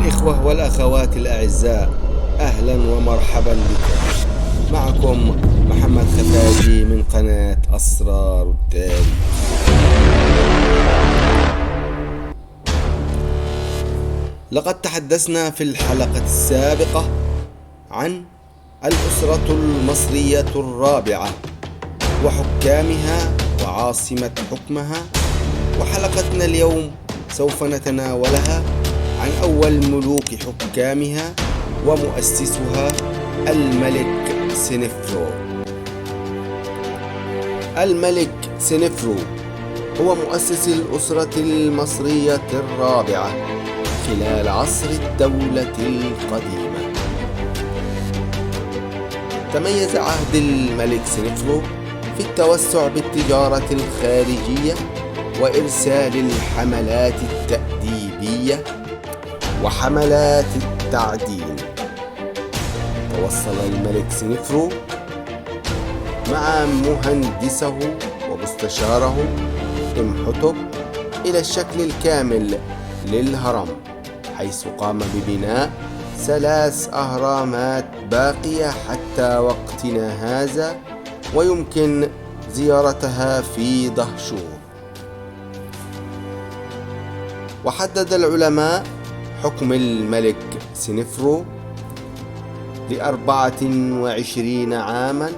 الإخوة والأخوات الأعزاء، أهلا ومرحبا بكم. معكم محمد خفاجي من قناة أسرار التاريخ. لقد تحدثنا في الحلقة السابقة عن الأسرة المصرية الرابعة وحكامها وعاصمة حكمها، وحلقتنا اليوم سوف نتناولها عن أول ملوك حكامها ومؤسسها الملك سنفرو. الملك سنفرو هو مؤسس الأسرة المصرية الرابعة خلال عصر الدولة القديمة. تميز عهد الملك سنفرو في التوسع بالتجارة الخارجية وإرسال الحملات التأديبية وحملات التعديل. توصل الملك سنفرو مع مهندسه ومستشاره إمحتب إلى الشكل الكامل للهرم، حيث قام ببناء 3 أهرامات باقية حتى وقتنا هذا، ويمكن زيارتها في دهشور. وحدد العلماء حكم الملك سنفرو ل24 عاما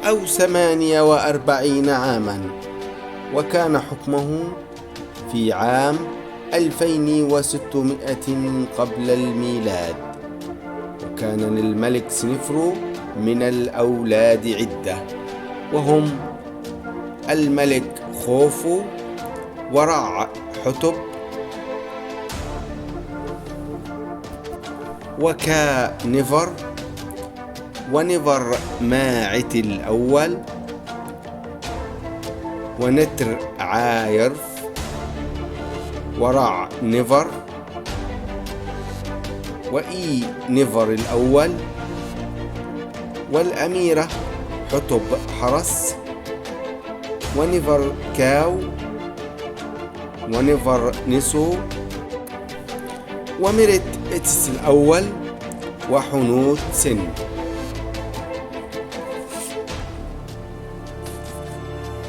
أو 48 عاما، وكان حكمه في عام 2600 قبل الميلاد. وكان للملك سنفرو من الأولاد عدة، وهم الملك خوفو ورع حتب وكا نفر ونفر ماعت الأول ونتر عايرف ورع نفر وإي نفر الأول والأميرة حتب حرس ونفر كاو ونفر نسو ومرت إتس الأول وحنوت سن.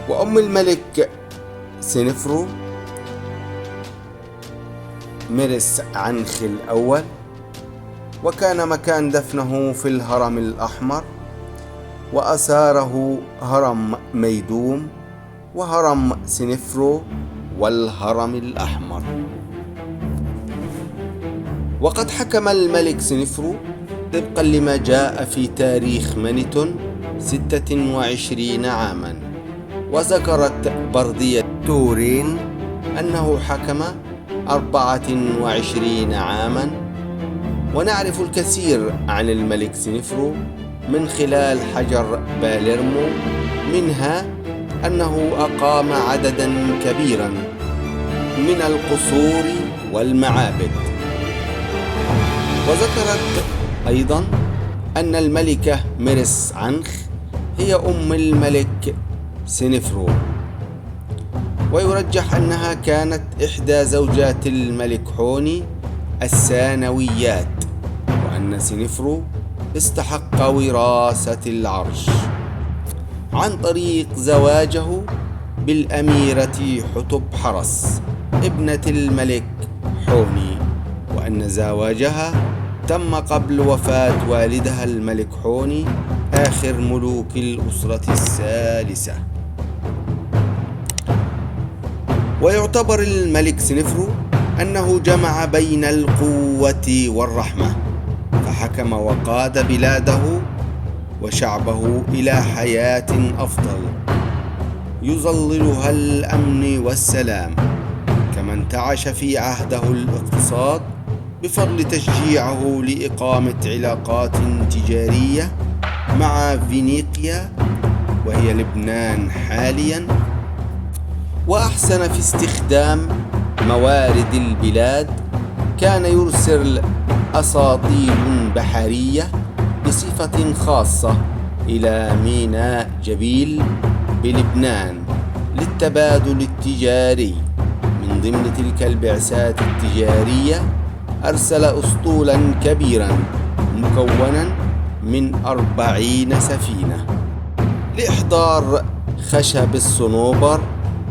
وأم الملك سنفرو مرس عنخ الأول، وكان مكان دفنه في الهرم الأحمر، وأثاره هرم ميدوم وهرم سنفرو والهرم الأحمر. وقد حكم الملك سنفرو طبقا لما جاء في تاريخ منيتون 26 عاما، وذكرت بردية تورين أنه حكم 24 عاما. ونعرف الكثير عن الملك سنفرو من خلال حجر باليرمو، منها أنه أقام عددا كبيرا من القصور والمعابد. وذكرت أيضا أن الملكة مرس عنخ هي أم الملك سنفرو، ويرجح أنها كانت إحدى زوجات الملك حوني الثانويات، وأن سنفرو استحق وراثة العرش عن طريق زواجه بالأميرة حتب حرس ابنة الملك حوني، وأن زواجها تم قبل وفاة والدها الملك حوني آخر ملوك الأسرة الثالثة. ويعتبر الملك سنفرو أنه جمع بين القوة والرحمة، فحكم وقاد بلاده وشعبه إلى حياة أفضل يظللها الأمن والسلام، كما انتعش في عهده الاقتصاد بفضل تشجيعه لإقامة علاقات تجارية مع فينيقيا وهي لبنان حاليا، وأحسن في استخدام موارد البلاد. كان يرسل أساطيل بحرية بصفة خاصة إلى ميناء جبيل بلبنان للتبادل التجاري. من ضمن تلك البعثات التجارية أرسل أسطولا كبيرا مكونا من 40 سفينة لإحضار خشب الصنوبر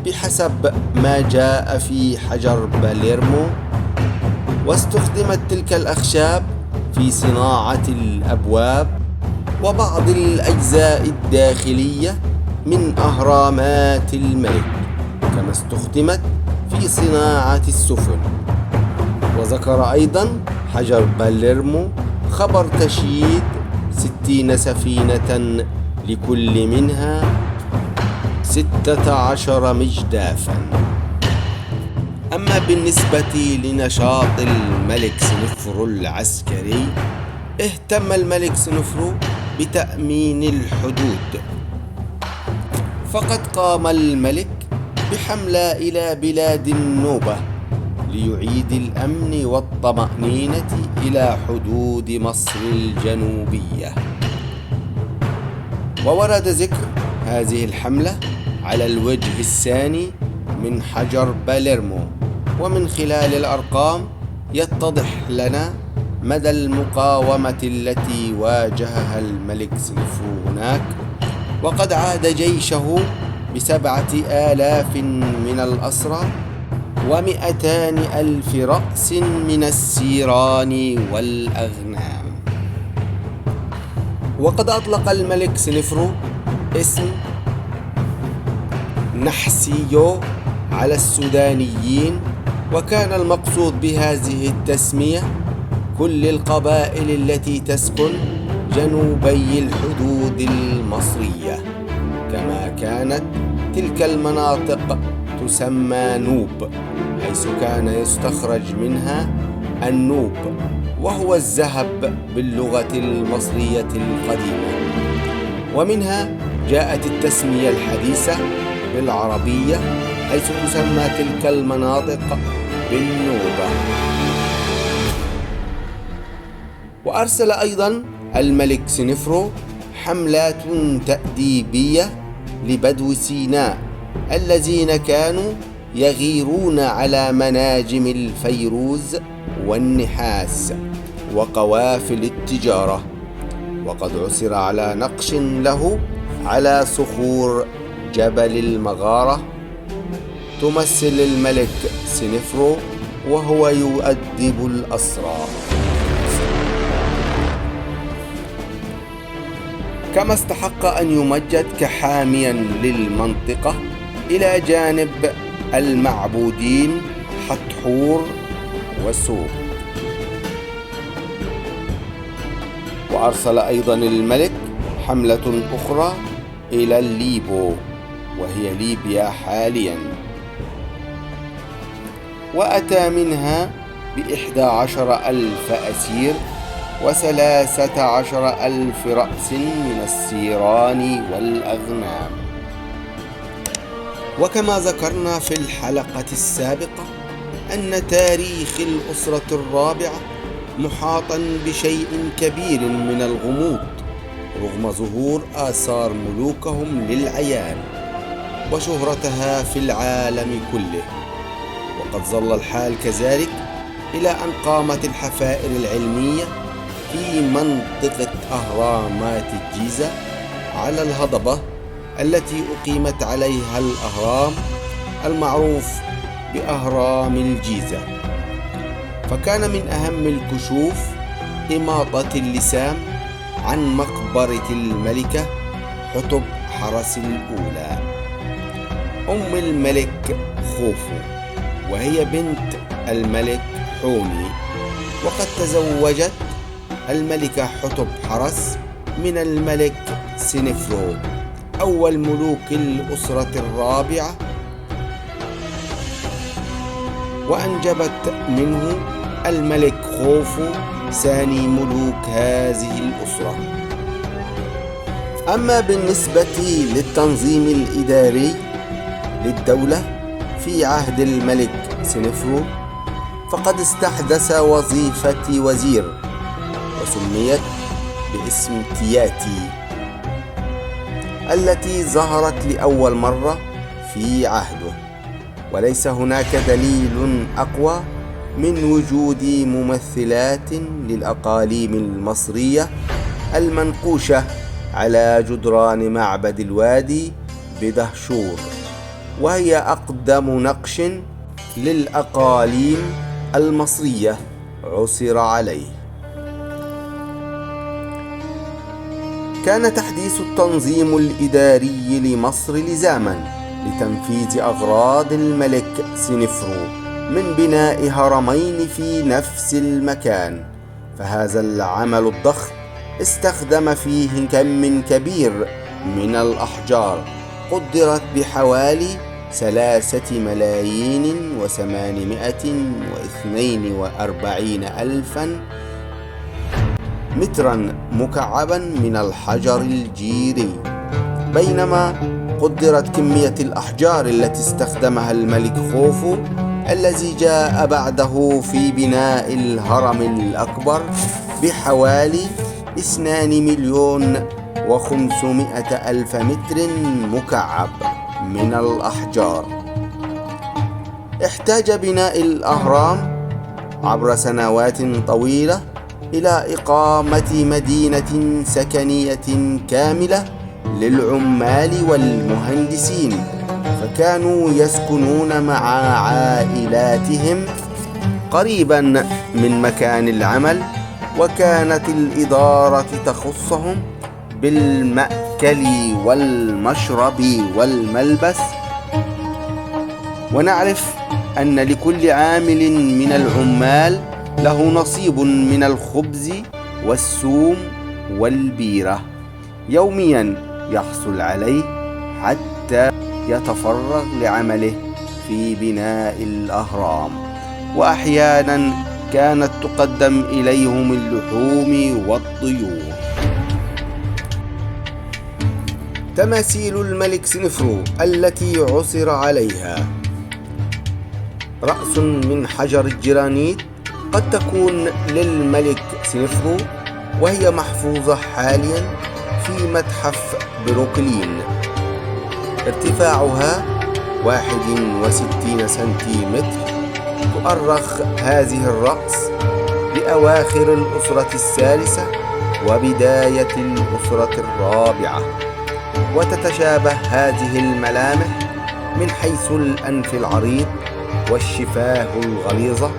بحسب ما جاء في حجر باليرمو. واستخدمت تلك الأخشاب في صناعة الأبواب وبعض الأجزاء الداخلية من أهرامات الملك، كما استخدمت في صناعة السفن. وذكر أيضا حجر باليرمو خبر تشييد 60 سفينة لكل منها 16 مجدافا. أما بالنسبة لنشاط الملك سنفرو العسكري، اهتم الملك سنفرو بتأمين الحدود، فقد قام الملك بحملة إلى بلاد النوبة ليعيد الأمن والطمأنينة إلى حدود مصر الجنوبية. وورد ذكر هذه الحملة على الوجه الثاني من حجر باليرمو، ومن خلال الأرقام يتضح لنا مدى المقاومة التي واجهها الملك سنفرو هناك. وقد عاد جيشه ب7,000 من الأسرى و200,000 رأس من السيران والأغنام. وقد أطلق الملك سنفرو اسم نحسيو على السودانيين، وكان المقصود بهذه التسمية كل القبائل التي تسكن جنوبي الحدود المصرية، كما كانت تلك المناطق تسمى نوب، حيث كان يستخرج منها النوب وهو الذهب باللغة المصرية القديمة. ومنها جاءت التسمية الحديثة بالعربية، حيث تسمى تلك المناطق بالنوبة. وأرسل أيضا الملك سنفرو حملات تأديبية لبدو سيناء الذين كانوا يغيرون على مناجم الفيروز والنحاس وقوافل التجارة. وقد عثر على نقش له على صخور جبل المغارة تمثل الملك سنفرو وهو يؤدب الأسرى. كما استحق أن يمجد كحاميا للمنطقة إلى جانب المعبودين حتحور وسوق. وأرسل أيضا الملك حملة أخرى إلى الليبو، وهي ليبيا حاليا، وأتى منها ب11,000 أسير و13,000 رأس من السيران والأغنام. وكما ذكرنا في الحلقة السابقة أن تاريخ الأسرة الرابعة محاطا بشيء كبير من الغموض رغم ظهور آثار ملوكهم للعيان وشهرتها في العالم كله. وقد ظل الحال كذلك إلى أن قامت الحفائر العلمية في منطقة أهرامات الجيزة على الهضبة التي أقيمت عليها الأهرام المعروف بأهرام الجيزة. فكان من أهم الكشوف إماطة اللسان عن مقبرة الملكة حتب حرس الأولى أم الملك خوفو، وهي بنت الملك حوني. وقد تزوجت الملكة حتب حرس من الملك سنفرو أول ملوك الأسرة الرابعة، وأنجبت منه الملك خوفو ثاني ملوك هذه الأسرة. أما بالنسبة للتنظيم الإداري للدولة في عهد الملك سنفرو، فقد استحدث وظيفة وزير وسميت باسم تياتي، التي ظهرت لأول مرة في عهده. وليس هناك دليل أقوى من وجود ممثلات للأقاليم المصرية المنقوشة على جدران معبد الوادي بدهشور، وهي أقدم نقش للأقاليم المصرية عثر عليه. كان تحديث التنظيم الإداري لمصر لزاما لتنفيذ أغراض الملك سنفرو من بناء هرمين في نفس المكان، فهذا العمل الضخم استخدم فيه كم كبير من الأحجار قدرت بحوالي 3,842,000 مترا مكعبا من الحجر الجيري، بينما قدرت كمية الأحجار التي استخدمها الملك خوفو الذي جاء بعده في بناء الهرم الأكبر بحوالي 2,500,000 متر مكعب من الأحجار. احتاج بناء الأهرام عبر سنوات طويلة إلى إقامة مدينة سكنية كاملة للعمال والمهندسين، فكانوا يسكنون مع عائلاتهم قريبا من مكان العمل، وكانت الإدارة تخصهم بالمأكل والمشرب والملبس. ونعرف أن لكل عامل من العمال له نصيب من الخبز والسوم والبيرة يوميا يحصل عليه حتى يتفرغ لعمله في بناء الأهرام، وأحيانا كانت تقدم إليهم اللحوم والطيور. تماثيل الملك سنفرو التي عثر عليها: رأس من حجر الجرانيت قد تكون للملك سنفرو، وهي محفوظة حاليا في متحف بروكلين. ارتفاعها 61 سنتيمتر. تؤرخ هذه الرأس بأواخر الأسرة الثالثة وبداية الأسرة الرابعة، وتتشابه هذه الملامح من حيث الأنف العريض والشفاه الغليظة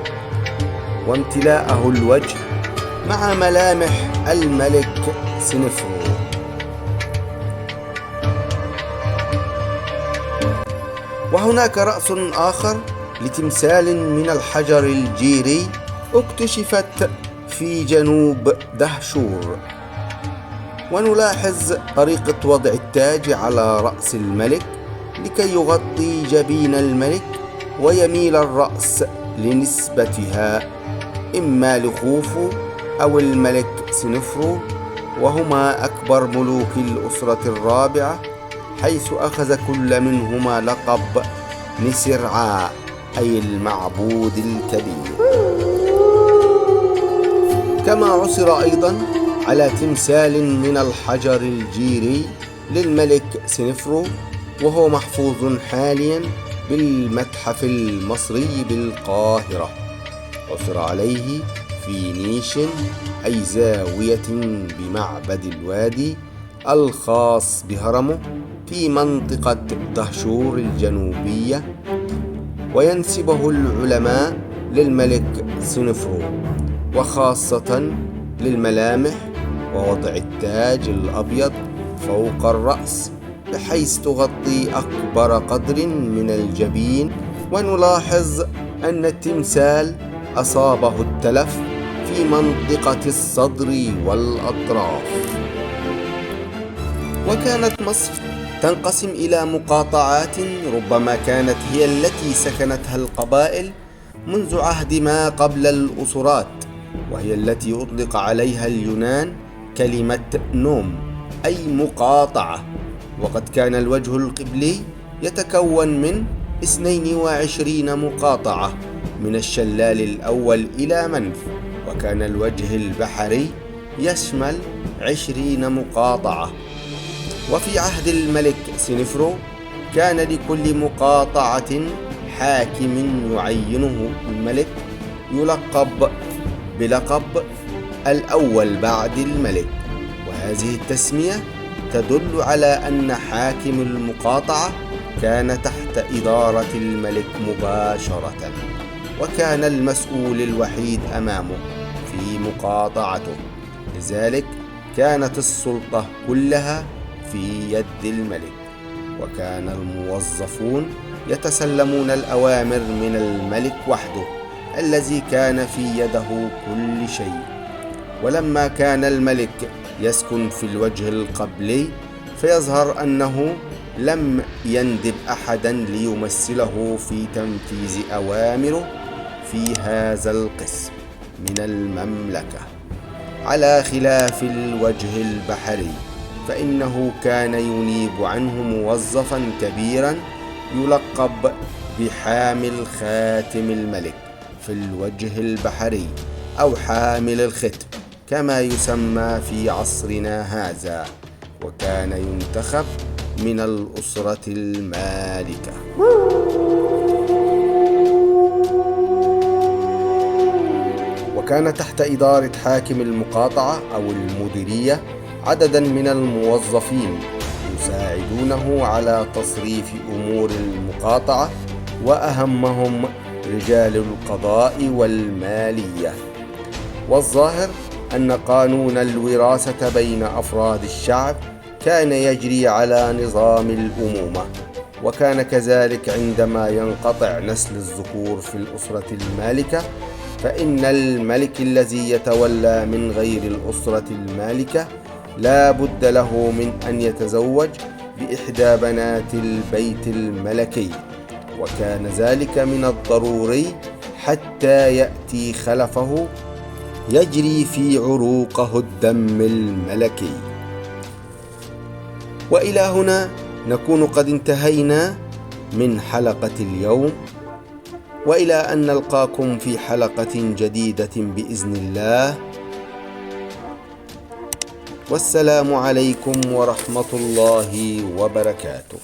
وامتلاءه الوجه مع ملامح الملك سنفرو. وهناك رأس آخر لتمثال من الحجر الجيري اكتشفت في جنوب دهشور، ونلاحظ طريقة وضع التاج على رأس الملك لكي يغطي جبين الملك ويميل الرأس لنسبتها إما لخوفو أو الملك سنفرو، وهما أكبر ملوك الأسرة الرابعة، حيث أخذ كل منهما لقب نسرعا أي المعبود الكبير. كما عثر أيضا على تمثال من الحجر الجيري للملك سنفرو، وهو محفوظ حاليا بالمتحف المصري بالقاهرة. عثر عليه في نيش أي زاوية بمعبد الوادي الخاص بهرمه في منطقة دهشور الجنوبية، وينسبه العلماء للملك سنفرو، وخاصة للملامح ووضع التاج الأبيض فوق الرأس بحيث تغطي أكبر قدر من الجبين. ونلاحظ أن التمثال أصابه التلف في منطقة الصدر والأطراف. وكانت مصر تنقسم إلى مقاطعات ربما كانت هي التي سكنتها القبائل منذ عهد ما قبل الأسرات، وهي التي أطلق عليها اليونان كلمة نوم أي مقاطعة. وقد كان الوجه القبلي يتكون من 22 مقاطعة من الشلال الأول إلى منف، وكان الوجه البحري يشمل 20 مقاطعة. وفي عهد الملك سنفرو كان لكل مقاطعة حاكم يعينه الملك، يلقب بلقب الأول بعد الملك، وهذه التسمية تدل على أن حاكم المقاطعة كان تحت إدارة الملك مباشرة، وكان المسؤول الوحيد أمامه في مقاطعته، لذلك كانت السلطة كلها في يد الملك، وكان الموظفون يتسلمون الأوامر من الملك وحده الذي كان في يده كل شيء. ولما كان الملك يسكن في الوجه القبلي فيظهر أنه لم يندب أحدا ليمثله في تنفيذ أوامره في هذا القسم من المملكة، على خلاف الوجه البحري فإنه كان ينيب عنه موظفا كبيرا يلقب بحامل خاتم الملك في الوجه البحري أو حامل الختم كما يسمى في عصرنا هذا، وكان ينتخب من الأسرة المالكة. وكان تحت إدارة حاكم المقاطعة أو المديرية عددا من الموظفين يساعدونه على تصريف أمور المقاطعة، وأهمهم رجال القضاء والمالية. والظاهر أن قانون الوراثة بين أفراد الشعب كان يجري على نظام الأمومة، وكان كذلك عندما ينقطع نسل الذكور في الأسرة المالكة، فإن الملك الذي يتولى من غير الأسرة المالكة لا بد له من أن يتزوج بإحدى بنات البيت الملكي، وكان ذلك من الضروري حتى يأتي خلفه يجري في عروقه الدم الملكي. وإلى هنا نكون قد انتهينا من حلقة اليوم، وإلى أن نلقاكم في حلقة جديدة بإذن الله، والسلام عليكم ورحمة الله وبركاته.